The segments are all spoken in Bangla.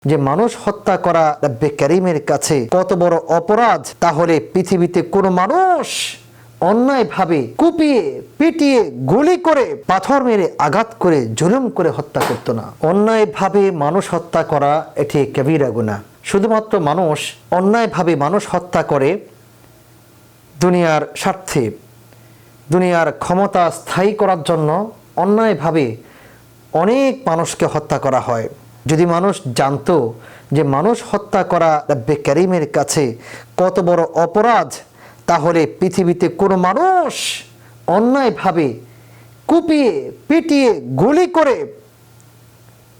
যে মানুষ হত্যা করা রব্বে কারীমের কাছে কত বড় অপরাধ, তাহলে পৃথিবীতে কোনো মানুষ অন্যায়ভাবে কুপিয়ে পিটিয়ে গুলি করে পাথর মেরে আঘাত করে জুলুম করে হত্যা করত না। অন্যায়ভাবে মানুষ হত্যা করা এটি কবিরা গুনাহ। শুধুমাত্র মানুষ অন্যায়ভাবে মানুষ হত্যা করে দুনিয়ার স্বার্থে, দুনিয়ার ক্ষমতা স্থায়ী করার জন্য অন্যায়ভাবে অনেক মানুষকে হত্যা করা হয়। যদি মানুষ জানতো যে মানুষ হত্যা করা রব্বে কারীমের কাছে কত বড় অপরাধ, তাহলে পৃথিবীতে কোনো মানুষ অন্যায়ভাবে কুপিয়ে পিটিয়ে গুলি করে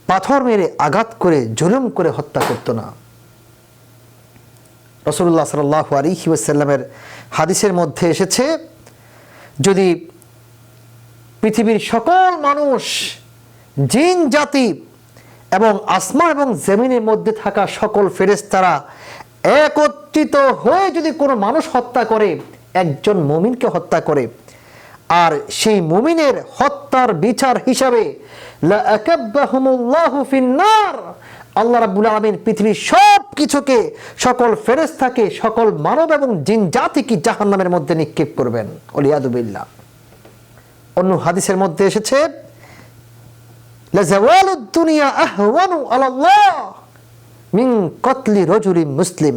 পাথর মেরে আঘাত করে জুলুম করে হত্যা করত না। রাসূলুল্লাহ সাল্লাল্লাহু আলাইহি ওয়াসাল্লামের হাদিসের মধ্যে এসেছে, যদি পৃথিবীর সকল মানুষ, জিন জাতি এবং আসমান এবং জমিনের মধ্যে থাকা সকল ফেরেশতারা একত্রিত হয়ে যদি কোনো মানুষ হত্যা করে, একজন মুমিনকে হত্যা করে, আর সেই মুমিনের হত্যার বিচার হিসাবে লা আকাব্বাহুমুল্লাহু ফিন্নার, আল্লাহ রাব্বুল আলামিন পৃথিবীর সব কিছুকে, সকল ফেরেশতাকে, সকল মানব এবং জিন জাতিকে জাহান্নামের মধ্যে নিক্ষেপ করবেন। ওয়ালিয়াদু বিল্লাহ। অন্য হাদিসের মধ্যে এসেছে, লাযাওয়ালুদ দুনিয়া আহওয়ানু আলাল্লাহ মিন কতলি রাজুলিন মুসলিম।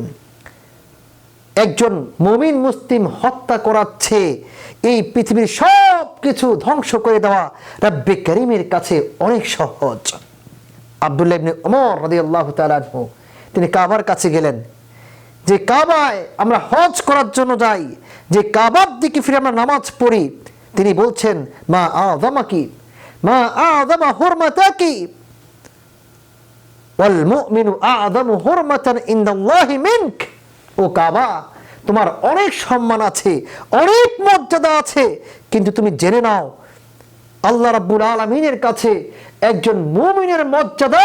একজন মুমিন মুসলিম হত্যা করাচ্ছে এই পৃথিবীর সব কিছু ধ্বংস করে দেওয়া রব্বে কারীমের কাছে অনেক সহজ। আব্দুল্লাহ ইবনে ওমর রাদিয়াল্লাহু তাআলা আনহু তিনি কাবার কাছে গেলেন। যে কাবায় আমরা হজ করার জন্য যাই, যে কাবার দিকে ফিরে আমরা নামাজ পড়ি, তিনি বলছেন, মা আযামাকি মা আযামা হুরমাতাকি ওয়াল মুমিনু আযামু হুরমাতান ইনদাল্লাহি মিনক। ও কাবা, তোমার অনেক সম্মান আছে, অনেক মর্যাদা আছে, কিন্তু তুমি জেনে নাও আল্লাহ রাব্বুল আলামিনের কাছে একজন মুমিনের মর্যাদা,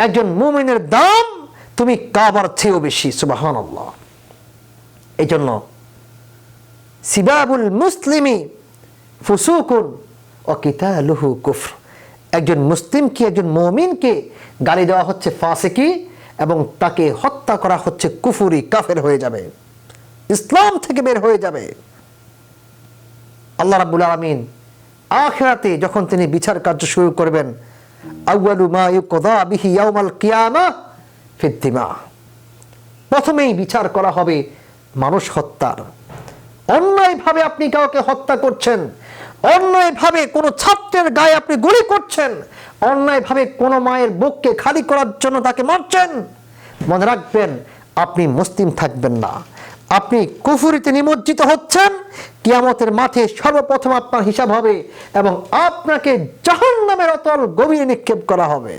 একজন মুমিনের দাম তুমি কাবার চেয়েও বেশি। সুবহানাল্লাহ। এই জন্য সিবাবুল মুসলিমি ফুসুকুন ওয়া কিতালুহু কুফর। একজন মুসলিমকে, একজন মুমিনকে গালি দেওয়া হচ্ছে ফাসিকি, এবং তাকে হত্যা করা হচ্ছে কুফরি, কাফের হয়ে যাবে, ইসলাম থেকে বের হয়ে যাবে। আল্লাহ রাব্বুল আলামিন আখিরাতে যখন তিনি বিচার কার্য শুরু করবেন, আউয়ালু মা ইউকযা বিহি ইয়াউমাল কিয়ামাহ ফিদ দিমা, প্রথমেই বিচার করা হবে মানুষ হত্যার। অন্যায়ভাবে আপনি কাউকে হত্যা করছেন, অন্যায়ভাবে কোনো ছাত্রের গায়ে আপনি গুলি করছেন, অন্যায়ভাবে কোনো মায়ের বুককে খালি করার জন্য তাকে মারছেন, মনে রাখবেন আপনি মুসলিম থাকবেন না, আপনি কুফরিতে নিমজ্জিত হচ্ছেন। কিয়ামতের মাঠে সর্বপ্রথম আপনার হিসাব হবে এবং আপনাকে জাহান্নামের অতল গভীরে নিক্ষেপ করা হবে।